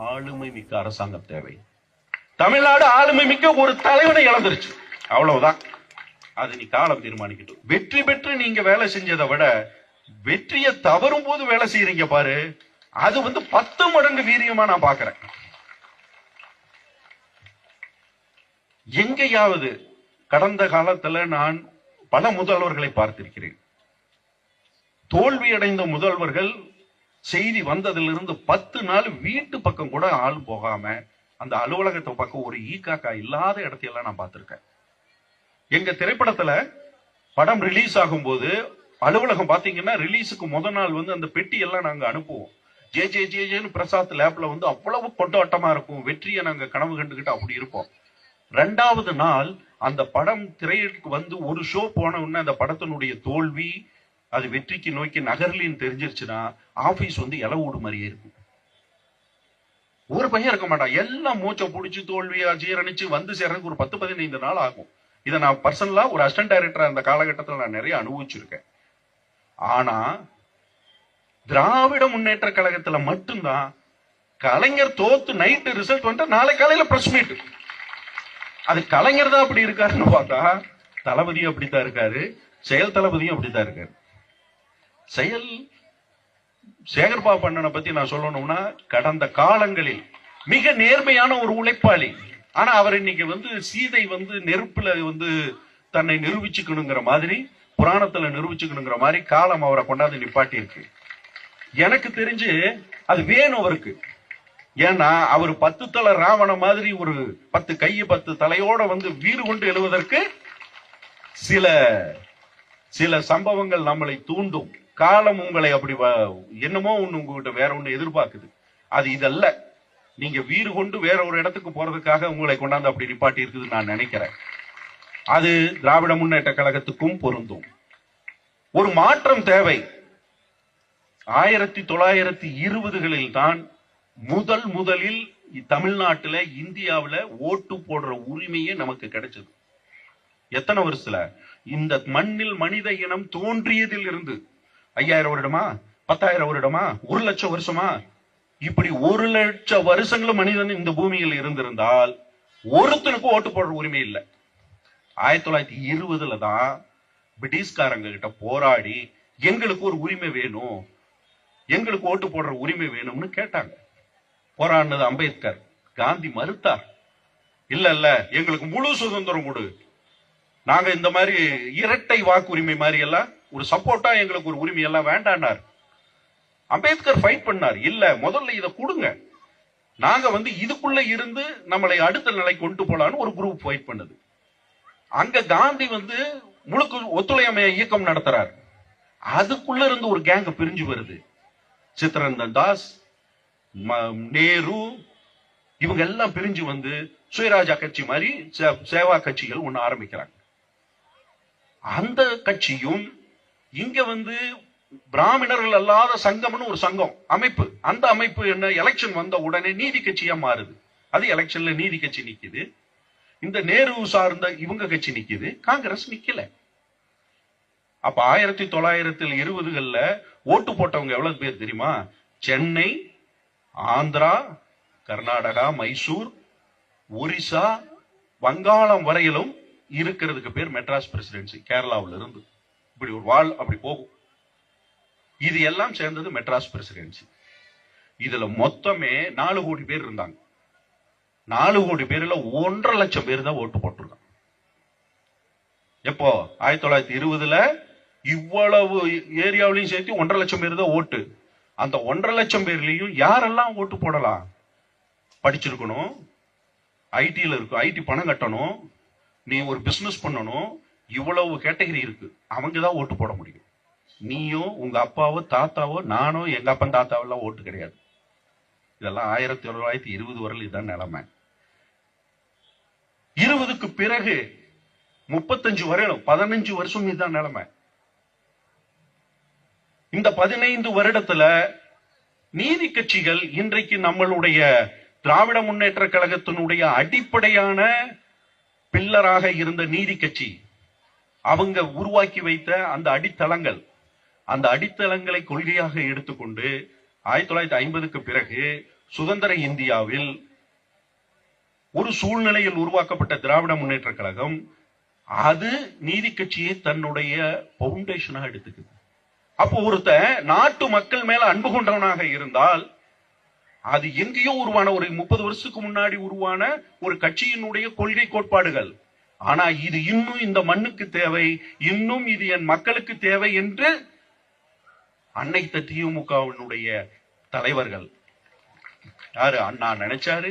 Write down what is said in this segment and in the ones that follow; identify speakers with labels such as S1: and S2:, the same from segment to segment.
S1: ஆளுமை மிக்க அரசாங்கம் தேவை. தமிழ்நாடு ஆளுமை மிக்க ஒரு தலைவனை இழந்துருச்சு, அவ்வளவுதான். அது நீ காலம் தீர்மானிக்கட்டும். வெற்றி பெற்று நீங்க வேலை செஞ்சதை விட வெற்றியை தவறும் போது வேலை செய்யறீங்க பாரு, அது 10 மடங்கு வீரியமா நான் பாக்குறேன். எங்கேயாவது கடந்த காலத்துல நான் பல முதல்வர்களை பார்த்திருக்கிறேன். தோல்வி அடைந்த முதல்வர்கள் செய்தி வந்ததிலிருந்து 10 நாள் வீட்டு பக்கம் கூட ஆள் போகாம அந்த அலுவலகத்தை பக்கம் ஒரு ஈக்காக்கா இல்லாத இடத்தையெல்லாம் நான் பார்த்திருக்கேன். எங்க திரைப்படத்துல படம் ரிலீஸ் ஆகும் போது அலுவலகம் பாத்தீங்கன்னா ரிலீஸுக்கு முதல் நாள் அந்த பெட்டி எல்லாம் நாங்க அனுப்புவோம். ஜே ஜே ஜே ஜேன்னு பிரசாத் லேப்ல அவ்வளவு கொண்டாட்டமா இருக்கும். வெற்றியை நாங்க கனவு கண்டுகிட்டு அப்படி இருப்போம். 2வது நாள் அந்த படம் திரையிற்கு ஒரு ஷோ போன உடனே அந்த படத்தினுடைய தோல்வி அது வெற்றிக்கு நோக்கி நகர்லின்னு தெரிஞ்சிருச்சுன்னா ஆபீஸ் இலவூடு மாதிரியே இருக்கும். ஒரு பையன் இருக்க மாட்டான். எல்லாம் மூச்சை பிடிச்சி தோல்வியா ஜீரணிச்சு சேர்றதுக்கு ஒரு 10-15 நாள் ஆகும். இதை நான் பர்சனலா ஒரு அசிஸ்டன்ட் டைரக்டர் அந்த காலகட்டத்தில் நான் நிறைய அனுபவிச்சிருக்கேன். ஆனா திராவிட முன்னேற்ற கழகத்துல மட்டும்தான் கலைஞர் தோத்து நைட்டு ரிசல்ட் நாளை காலையில பிரஸ் மீட். அது கலைஞர் தான் அப்படி இருக்காருன்னு பார்த்தா தளபதியும் அப்படித்தான் இருக்காரு, செயல் தளபதியும் அப்படித்தான் இருக்காரு. செயல் சேகர்பாபு அண்ணனை பத்தி நான் சொல்லணும்னா கடந்த காலங்களில் மிக நேர்மையான ஒரு உழைப்பாளி. ஆனா அவர் இன்னைக்கு சீதை நெருப்புல தன்னை நிரூபிச்சுக்கணுங்கிற மாதிரி, புராணத்துல நிரூபிச்சுக்கணுங்கிற மாதிரி காலம் அவரை கொண்டாந்து நிப்பாட்டி இருக்கு. எனக்கு தெரிஞ்சு அது வேணும் அவருக்கு. ஏன்னா அவர் 10 தலை ராவண மாதிரி ஒரு 10 கை 10 தலையோட வீறு கொண்டு எழுவதற்கு சில சம்பவங்கள் நம்மளை தூண்டும். காலம் உங்களை அப்படி என்னமோ ஒண்ணு உங்ககிட்ட வேற ஒண்ணு எதிர்பார்க்குது. அது இதல்ல. நீங்க வீறு கொண்டு வேற ஒரு இடத்துக்கு போறதுக்காக உங்களை கொண்டாந்து அப்படி நிப்பாட்டி இருக்குதுன்னு நான் நினைக்கிறேன். அது திராவிட முன்னேற்ற கழகத்துக்கும் பொருந்தும். ஒரு மாற்றம் தேவை. 1920களில் தான் முதலில் தமிழ்நாட்டில் இந்தியாவில் ஓட்டு போடுற உரிமையே நமக்கு கிடைச்சது. எத்தனை வருஷத்துல? இந்த மண்ணில் மனித இனம் தோன்றியதில் இருந்து 5000 வருடமா, 10,000 வருடமா, 1 லட்சம் வருஷமா, இப்படி 1 லட்சம் வருஷங்களும் மனிதன் இந்த பூமியில் இருந்திருந்தால் ஒருத்தனுக்கும் ஓட்டு போடுற உரிமை இல்லை. 1920ல தான் பிரிட்டிஷ்காரங்க கிட்ட போராடி எங்களுக்கு ஒரு உரிமை வேணும், எங்களுக்கு ஓட்டு போடுற உரிமை வேணும்னு கேட்டாங்க. போராடினது அம்பேத்கர். காந்தி மறுத்தார். இல்ல எங்களுக்கு முழு சுதந்திரம் கொடு, நாங்க இந்த மாதிரி இரட்டை வாக்குரிமை மாதிரி எல்லாம் ஒரு சப்போர்ட்டா எங்களுக்கு ஒரு உரிமை எல்லாம் வேண்டானார். அம்பேத்கர் ஃபைட் பண்ணார். இல்ல முதல்ல இதை கொடுங்க, நாங்க இதுக்குள்ள இருந்து நம்மளை அடுத்த நிலை கொண்டு போலான்னு ஒரு குரூப் ஃபைட் பண்ணுது. அங்க காந்தி முழுக்க ஒத்துழையாமை இயக்கம் நடத்துறார். அதுக்குள்ள இருந்து ஒரு கேங் பிரிஞ்சு வருது. சித்தரஞ்சன் தாஸ், நேரு, இவங்க எல்லாம் பிரிஞ்சு சுயராஜா கட்சி மாதிரி சேவா கட்சிகள் ஒண்ணு ஆரம்பிக்கிறாங்க. அந்த கட்சியும் இங்க பிராமணர்கள் அல்லாத சங்கம்னு ஒரு சங்கம் அமைப்பு. அந்த அமைப்பு என்ன, எலெக்ஷன் வந்த உடனே நீதி கட்சியா மாறுது. அது எலெக்ஷன்ல நீதி கட்சி நிக்குது. இந்த நேரு சார்ந்த இவங்க கட்சி நிக்குது, காங்கிரஸ் நிக்கல. அப்ப 1920களில் ஓட்டு போட்டவங்க எவ்வளவு பேர் தெரியுமா? சென்னை, ஆந்திரா, கர்நாடகா, மைசூர், ஒரிசா, வங்காளம் வரையிலும் இருக்கிறதுக்கு பேர் மெட்ராஸ் பிரசிடென்சி. கேரளாவில் இருந்து இப்படி ஒரு வால் அப்படி போகும். இது எல்லாம் சேர்ந்தது மெட்ராஸ் பிரசிடென்சி. இதுல மொத்தமே 4 கோடி பேர் இருந்தாங்க. 4 கோடி பேர்ல 1.5 லட்சம் பேர் தான் ஓட்டு போட்டிருக்காங்க. எப்போ? 1920ல இவ்வளவு ஏரியாவிலையும் சேர்த்து 1.5 லட்சம் பேர் தான் ஓட்டு. அந்த 1.5 லட்சம் பேர்லயும் யாரெல்லாம் ஓட்டு போடலாம்? படிச்சிருக்கணும், ஐடில இருக்கு, ஐடி பணம் கட்டணும், நீ ஒரு பிசினஸ் பண்ணணும், இவ்வளவு கேட்டகரி இருக்கு. அவங்க தான் ஓட்டு போட முடியும். நீயோ உங்க அப்பாவோ தாத்தாவோ நானோ எங்க அப்பன் தாத்தாவெல்லாம் ஓட்டு கிடையாது. இதெல்லாம் 1920 வரல இதுதான் நிலைமை. 20க்கு பிறகு 35 வருடம், 15 வருஷம் இதுதான் நிலைமை. இந்த 15 வருடத்துல நீதி கட்சிகள் இன்றைக்கு நம்மளுடைய திராவிட முன்னேற்ற கழகத்தினுடைய அடிப்படையான பில்லராக இருந்த நீதி கட்சி, அவங்க உருவாக்கி வைத்த அந்த அடித்தளங்கள், அந்த அடித்தளங்களை கொள்கையாக எடுத்துக்கொண்டு 1950க்கு பிறகு சுதந்திர இந்தியாவில் ஒரு சூழ்நிலையில் உருவாக்கப்பட்ட திராவிட முன்னேற்ற கழகம் அது நீதி கட்சியை தன்னுடைய பவுண்டேஷனா எடுத்துக்குது. அப்போ ஒருத்த நாட்டு மக்கள் மேல அன்பு கொண்டவனாக இருந்தால் அது எங்கேயோ உருவான ஒரு 30 வருஷத்துக்கு முன்னாடி உருவான ஒரு கட்சியினுடைய கொள்கை கோட்பாடுகள். ஆனா இது இன்னும் இந்த மண்ணுக்கு தேவை, இன்னும் இது என் மக்களுக்கு தேவை என்று அன்னைத்த திமுகவினுடைய தலைவர்கள் யாரு அண்ணா நினைச்சாரு,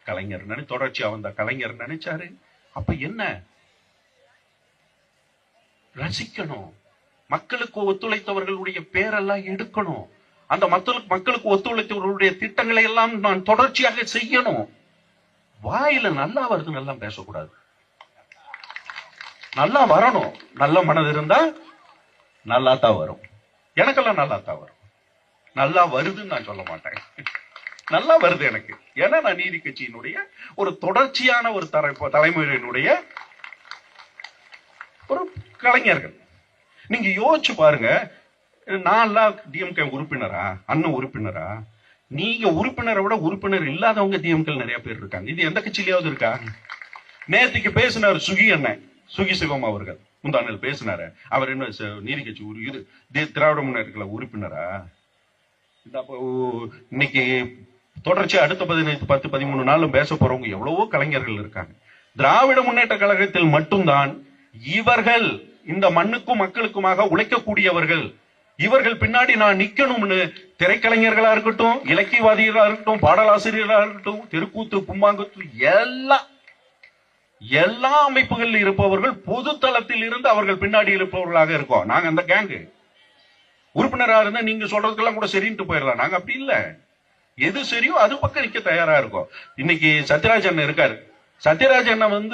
S1: கலைஞர் தொடர்ச்சியா வந்த கலைஞர் நினைச்சாரு. அப்ப என்ன ரசிக்கணும், மக்களுக்கு ஒத்துழைத்தவர்களுடைய பேரெல்லாம் எடுக்கணும், அந்த மக்களுக்கு ஒத்துழைத்தவர்களுடைய திட்டங்களை எல்லாம் நான் தொடர்ச்சியாக செய்யணும். வாயில நல்லா வருது நல்லா பேசக்கூடாது, நல்லா வரணும். நல்ல மனது இருந்தா நல்லா தான் வரும். எனக்கெல்லாம் நல்லா தான் வரும். நல்லா வருதுன்னு நான் சொல்ல மாட்டேன், நல்லா வருது எனக்கு. ஏன்னா நான் நீதி கட்சியினுடைய ஒரு தொடர்ச்சியான ஒரு தலைமுறையினுடைய ஒரு கலைஞர்கள். நீங்க யோசிச்சு பாருங்க, நான் டிஎம்கே உறுப்பினரா, அண்ணன் உறுப்பினரா? நீங்க உறுப்பினரை விட உறுப்பினர் இல்லாதவங்க டிஎம்கே நிறைய பேர் இருக்காங்க. இது எந்த கட்சியிலாவது இருக்கா? நேற்றுக்கு பேசினார் சுகி அண்ணன், சுகி சிவம் அவர்கள் முந்தானில் பேசினாரு. அவர் என்ன நீதி கட்சி திராவிட முன்னேற்ற உறுப்பினரா? இன்னைக்கு தொடர்ச்சி அடுத்த 10-13 நாளும் பேச போறவங்க எவ்வளவோ கலைஞர்கள் இருக்காங்க. திராவிட முன்னேற்ற கழகத்தில் மட்டும்தான் இவர்கள் இந்த மண்ணுக்கும் மக்களுக்குமாக உழைக்கக்கூடியவர்கள். இவர்கள் பின்னாடி நான் நிக்கணும்னு திரைக்கலைஞர்களா இருக்கட்டும், இலக்கியவாதிகளா இருக்கட்டும், பாடலாசிரியர்களா இருக்கட்டும், தெருக்கூத்து கும்பாங்குத்து எல்லா அமைப்புகளில் இருப்பவர்கள் பொது தளத்தில் இருந்து அவர்கள் பின்னாடி இருப்பவர்களாக இருக்கோம். நாங்க அந்த கேங்கு உறுப்பினரா இருந்தா நீங்க சொல்றதுக்கெல்லாம் கூட சரின்ட்டு போயிடலாம். நாங்க அப்படி இல்ல, எது சரியோ அது பக்கம் நிக்க தயாரா இருக்கும். இன்னைக்கு சத்யராஜ் அண்ணன் இருக்காரு. சத்யராஜ் அண்ணன்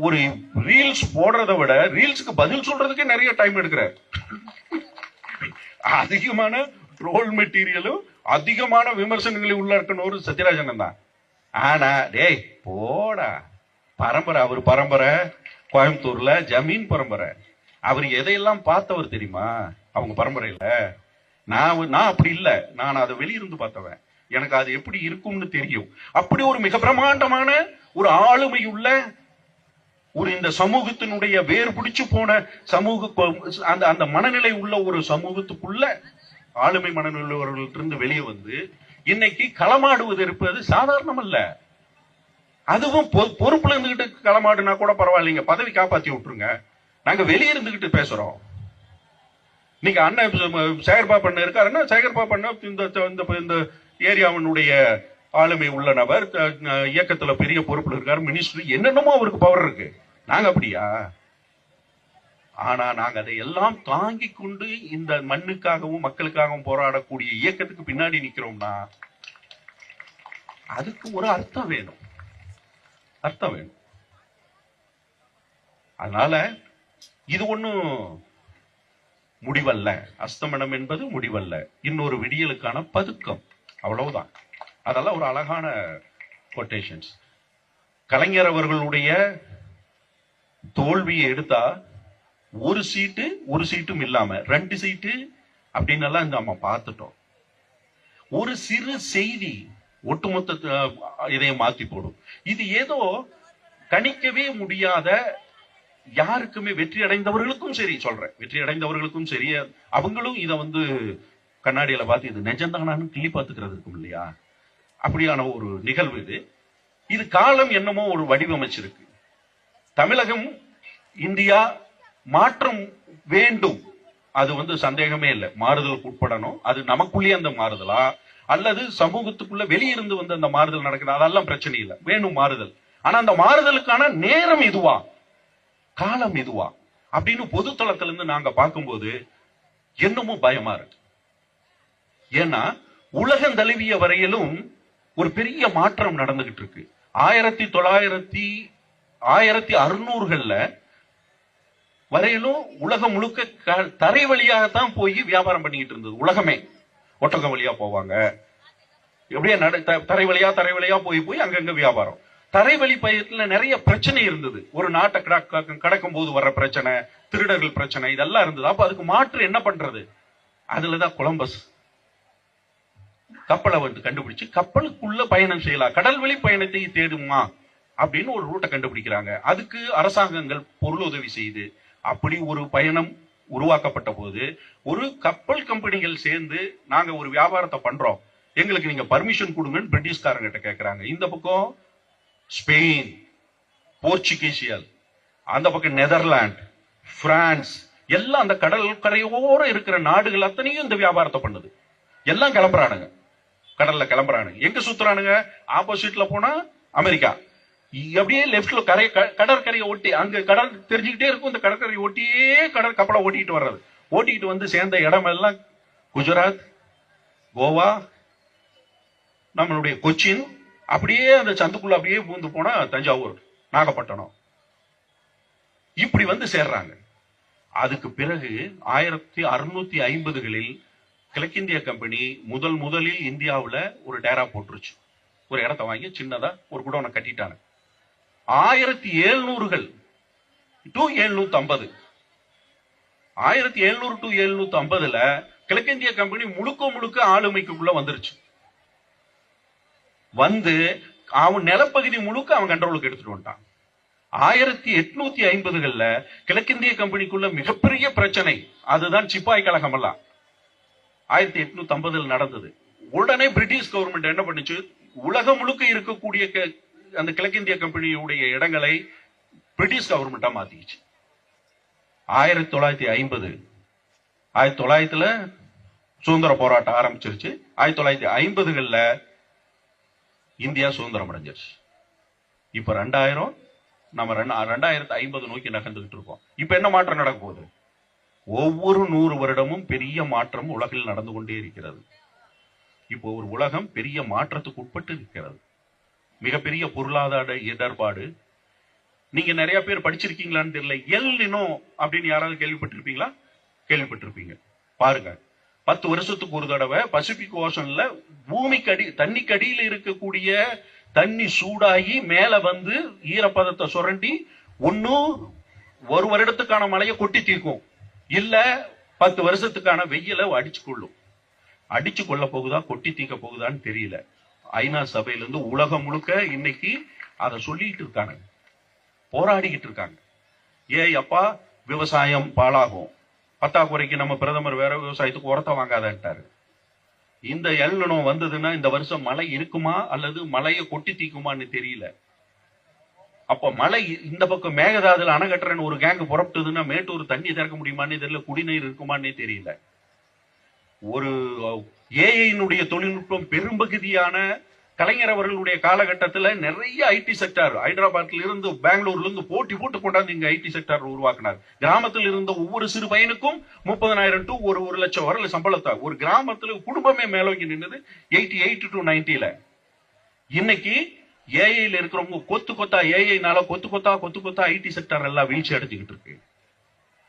S1: ஒரு ரீல்ஸ் போடுறதை விட ரீல்ஸுக்கு பதில் சொல்றதுக்கே நிறைய டைம் எடுக்கிறார். அதிகமான ட்ரோல் மெட்டீரியலும் அதிகமான விமர்சனங்களை உள்ளடக்கணும் ஒரு சத்யராஜ் அண்ணன் தான். ஆனா டேய் போடா பரம்பரை, அவர் பரம்பரை கோயம்புத்தூர்ல ஜமீன் பரம்பரை. அவர் எதையெல்லாம் பார்த்தவர் தெரியுமா அவங்க பரம்பரையில? நான் அப்படி இல்ல, நான் அதை வெளியிருந்து பார்த்தவன். எனக்கு அது எப்படி இருக்கும்னு தெரியும். அப்படி ஒரு மிக பிரமாண்டமான ஒரு ஆளுமை உள்ள ஒரு இந்த சமூகத்தினுடைய வேர் பிடிச்சு போன சமூக அந்த மனநிலை உள்ள ஒரு சமூகத்துக்குள்ள ஆளுமை மனநிலையிலிருந்து வெளியே வந்து இன்னைக்கு களமாடுவது இருப்பது சாதாரணம் அல்ல. அதுவும் பொறுப்புல இருந்துகிட்டு களமாடுனா கூட பரவாயில்லைங்க, பதவி காப்பாத்தி விட்டுருங்க. நாங்க வெளியே இருந்துகிட்டு பேசுறோம். நீங்க அண்ணன் சேகர்பாபண்ண இருக்காருன்னா சேகர்பாபண்ண இந்த ஏரியாவினுடைய ஆளுமை உள்ள நபர், இயக்கத்துல பெரிய பொறுப்புல இருக்காரு, மினிஸ்டர், என்னென்னமோ அவருக்கு பவர் இருக்கு. நாங்க அப்படியா? ஆனா நாங்க அதை எல்லாம் தாங்கி கொண்டு இந்த மண்ணுக்காகவும் மக்களுக்காகவும் போராடக்கூடிய இயக்கத்துக்கு பின்னாடி நிக்கிறோம்னா அதுக்கு ஒரு அர்த்தம் வேணும், அர்த்தம் வேணும். அதனால இது ஒண்ணும் முடிவல்ல, அஸ்தமனம் என்பது முடிவல்ல, இன்னொரு விடியலுக்கான பதுக்கம், அவ்வளவுதான். அதெல்லாம் ஒரு அழகான கொட்டேஷன்ஸ். கலைஞர் அவர்களுடைய தோல்வியை எடுத்தா ஒரு சீட்டும் இல்லாம 2 சீட்டு அப்படின்னு எல்லாம் நம்ம பார்த்துட்டோம். ஒரு சிறு செய்தி ஒட்டுமொத்த இதையும் மாத்தி போடும். இது ஏதோ கணிக்கவே முடியாத, யாருக்குமே வெற்றி அடைந்தவர்களுக்கும் சரி சொல்றேன், வெற்றி அடைந்தவர்களுக்கும் சரி அவங்களும் இதை கண்ணாடியில பார்த்து இது நிஜம்தானான்னு கிள்ளி பார்த்துக்கிறது இருக்கும் இல்லையா? அப்படியான ஒரு நிகழ்வு இது. இது காலம் என்னமோ ஒரு வடிவமைச்சிருக்கு. தமிழகம், இந்தியா மாற்றம் வேண்டும், அது சந்தேகமே இல்லை. மாறுதலுக்கு உட்படணும். அது நமக்குள்ளேயே அந்த மாறுதலா அல்லது சமூகத்துக்குள்ள வெளியிருந்து அந்த மாறுதல் நடக்குது, அதெல்லாம் பிரச்சனை இல்லை, வேணும் மாறுதல். ஆனா அந்த மாறுதலுக்கான நேரம் இதுவா, காலம் இதுவா அப்படின்னு பொதுத்தளத்துல இருந்து நாங்க பார்க்கும்போது என்னமோ பயமா இருக்கு. ஏன்னா உலகம் தழுவிய வரையிலும் ஒரு பெரிய மாற்றம் நடந்துகிட்டு இருக்கு. 1600கள்ல வரையிலும் உலகம் முழுக்க தரை வழியாகத்தான் போய் வியாபாரம் பண்ணிக்கிட்டு இருந்தது. உலகமே ஒட்டகம் வழியா போவாங்க, எப்படியே தரை வழியா போய் அங்கங்க வியாபாரம். தரைவழி பயத்துல நிறைய பிரச்சனை இருந்தது. ஒரு நாட்டை கடக்கும் போது வர்ற பிரச்சனை, திருடர்கள் பிரச்சனை, இதெல்லாம் இருந்தது. அப்ப அதுக்கு மாற்று என்ன பண்றது? அதுலதான் கொலம்பஸ் கப்பலை வந்து கண்டுபிடிச்சு கப்பலுக்குள்ள பயணம் செய்யலாம், கடல்வழி பயணத்தை தேடுமா அப்படின்னு ஒரு ரூட்டை கண்டுபிடிக்கிறாங்க. அதுக்கு அரசாங்கங்கள் பொருள் உதவி செய்து அப்படி ஒரு பயணம் உருவாக்கப்பட்ட போது ஒரு கப்பல் கம்பெனிகள் சேர்ந்து நாங்க ஒரு வியாபாரத்தை பண்றோம், எங்களுக்கு நீங்க பர்மிஷன் கொடுங்கன்னு பிரிட்டிஷ்காரங்கிட்ட கேட்கிறாங்க. இந்த பக்கம் ஸ்பெயின், போர்ச்சுகீசியல், அந்த பக்கம் நெதர்லாந்து, பிரான்ஸ், எல்லாம் அந்த கடல் கரையோர இருக்கிற நாடுகள் அத்தனையும் இந்த வியாபாரத்தை பண்ணுது. எல்லாம் கிளம்புறானுங்க, கடல்ல கிளம்புறானுங்க. எங்க சுத்துறானுங்க? ஆப்போசிட்ல போனா அமெரிக்கா, அப்படியே லெப்ட்ல கடற்கரையை ஒட்டி, அங்க கடல் தெரிஞ்சுக்கிட்டே இருக்கும், இந்த கடற்கரையை ஒட்டியே கடல் கப்பலை ஓட்டிட்டு வர்றது. ஓட்டிட்டு வந்து சேர்ந்த இடம் எல்லாம் குஜராத், கோவா, நம்மளுடைய கொச்சின், அப்படியே அந்த சந்துக்குள்ள அப்படியே பூந்து போனா தஞ்சாவூர், நாகப்பட்டினம், இப்படி வந்து சேர்றாங்க. அதுக்கு பிறகு 1650களில் கிழக்கிந்திய கம்பெனி முதலில் இந்தியாவில் ஒரு டேரா போட்டுருச்சு. ஒரு இடத்தை வாங்கி சின்னதா ஒரு குடோனை கட்டிட்டாங்க. 1700கள் டு 1750, 1700 டு 1750ல கிழக்கிந்திய கம்பெனி முழுக்க ஆளுமைக்குள்ள வந்துருச்சு. வந்து அவன் நிலப்பகுதி முழுக்க அவன் கண்ட்ரோலுக்கு எடுத்துட்டு வந்துட்டான். 1850களில் கிழக்கிந்திய கம்பெனிக்குள்ள மிகப்பெரிய பிரச்சனை, அதுதான் சிப்பாய் கழகம் எல்லாம் 1850 நடந்தது. உடனே பிரிட்டிஷ் கவர்மெண்ட் என்ன பண்ணுச்சு, உலகம் முழுக்க இருக்கக்கூடிய அந்த கிழக்கிந்திய கம்பெனியுடைய இடங்களை பிரிட்டிஷ் கவர்மெண்டா மாத்திச்சு. 1950 சுதந்திர போராட்டம் ஆரம்பிச்சிருச்சு. 1950களில் இந்தியா சுதந்திரம் அடைஞ்சிருச்சு. இப்ப 2000, நம்ம 2050 நோக்கி நகர்ந்துகிட்டு இருக்கோம். இப்ப என்ன மாற்றம் நடக்க போகுது? ஒவ்வொரு 100 வருடமும் பெரிய மாற்றம் உலகில் நடந்து கொண்டே இருக்கிறது. இப்போ ஒரு உலகம் பெரிய மாற்றத்துக்கு உட்பட்டு இருக்கிறது. மிகப்பெரிய பொருளாதார இடர்பாடு. நீங்க நிறைய பேர் படிச்சிருக்கீங்களான்னு தெரியல, எல் நினோ அப்படின்னு யாராவது கேள்விப்பட்டிருப்பீங்களா? கேள்விப்பட்டிருப்பீங்க. பாருங்க, 10 வருஷத்துக்கு ஒரு தடவை பசிபிக் ஓஷன்ல பூமிக்கு தண்ணிக்கு அடியில் இருக்கக்கூடிய தண்ணி சூடாகி மேல வந்து ஈரப்பதத்தை சுரண்டி ஒன்னும் ஒரு வருடத்துக்கான மழையை கொட்டி தீர்க்கும், இல்ல 10 வருஷத்துக்கான வெயில அடிச்சு கொள்ளும். அடிச்சு கொள்ள போகுதா கொட்டி தீக்க போகுதான்னு தெரியல. ஐநா சபையிலிருந்து உலகம் முழுக்க இன்னைக்கு அதை சொல்லிட்டு இருக்காங்க, போராடிக்கிட்டு இருக்காங்க. அப்பா விவசாயம் பாழாகும், பத்தாக்குறைக்கு நம்ம பிரதமர் வேற விவசாயத்துக்கு உரத்தை வாங்காதன்ட்டாரு. இந்த எல் நினோ வந்ததுன்னா இந்த வருஷம் மழை இருக்குமா அல்லது மழையை கொட்டி தீக்குமான்னு தெரியல. அப்ப மழை இந்த பக்கம் மேகதாதுல அணை கட்டுறன்னு ஒரு கேங்கு புறப்பட்டதுன்னா மேட்டூர் தண்ணி திறக்க முடியுமான்னு தெரியல, குடிநீர் இருக்குமான்னே தெரியல. ஒரு ஏஐனுடைய தொழில்நுட்பம் பெரும்பகுதியான கலைஞர் அவர்களுடைய காலகட்டத்தில் நிறைய ஐடி செக்டார் ஹைதராபாத்ல இருந்து பெங்களூர்ல இருந்து போட்டி போட்டு கொண்டாந்து இங்க ஐடி செக்டார் உருவாக்கினார். கிராமத்தில் இருந்த ஒவ்வொரு சிறு பையனுக்கும் 30,000 டு 1 லட்சம் வரல சம்பளத்தை ஒரு கிராமத்துல குடும்பமே மேலோங்கி நின்றது 88 டு 90ல. இன்னைக்கு ஏஐல இருக்கிறவங்க கொத்து கொத்தா ஏஐனால கொத்து கொத்தா ஐடி செக்டார் எல்லாம் வீழ்ச்சி அடைஞ்சுக்கிட்டு இருக்கு.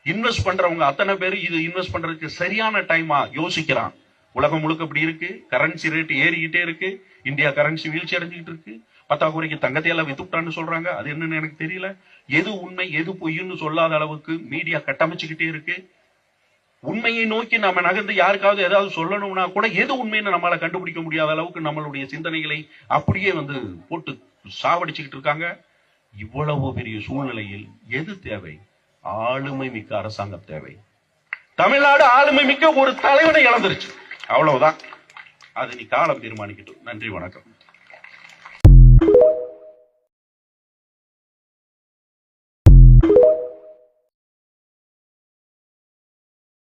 S1: இன்வெஸ்ட் பண்றவங்க அத்தனை பேர் இது இன்வெஸ்ட் பண்றதுக்கு சரியான டைமா யோசிக்கிறான். உலகம் முழுக்க இப்படி இருக்கு, கரன்சி ரேட் ஏறிக்கிட்டே இருக்கு, இந்தியா கரன்சி வீழ்ச்சி அடைஞ்சுக்கிட்டு இருக்கு, பத்தாக்குறைக்கு தங்கத்தையெல்லாம் வித்துட்டான்னு சொல்றாங்க. அது என்னன்னு எனக்கு தெரியல. எது உண்மை எது பொய்ன்னு சொல்லாத அளவுக்கு மீடியா கட்டமைச்சுக்கிட்டே இருக்கு. உண்மையை நோக்கி நம்ம நகர்ந்து யாருக்காவது ஏதாவது சொல்லணும்னா கூட எது உண்மைன்னு நம்மளால கண்டுபிடிக்க முடியாத அளவுக்கு நம்மளுடைய சிந்தனைகளை அப்படியே வந்து போட்டு சாவடிச்சுக்கிட்டு இருக்காங்க. இவ்வளவு பெரிய சூழ்நிலையில் எது தேவை? ஆளுமை மிக்க அரசாங்கம் தேவை. தமிழ்நாடு ஆளுமை மிக்க ஒரு தலைவனை இழந்துருச்சு, அவ்வளவுதான். அது நீ காலம் தீர்மானிக்கட்டும். நன்றி, வணக்கம்.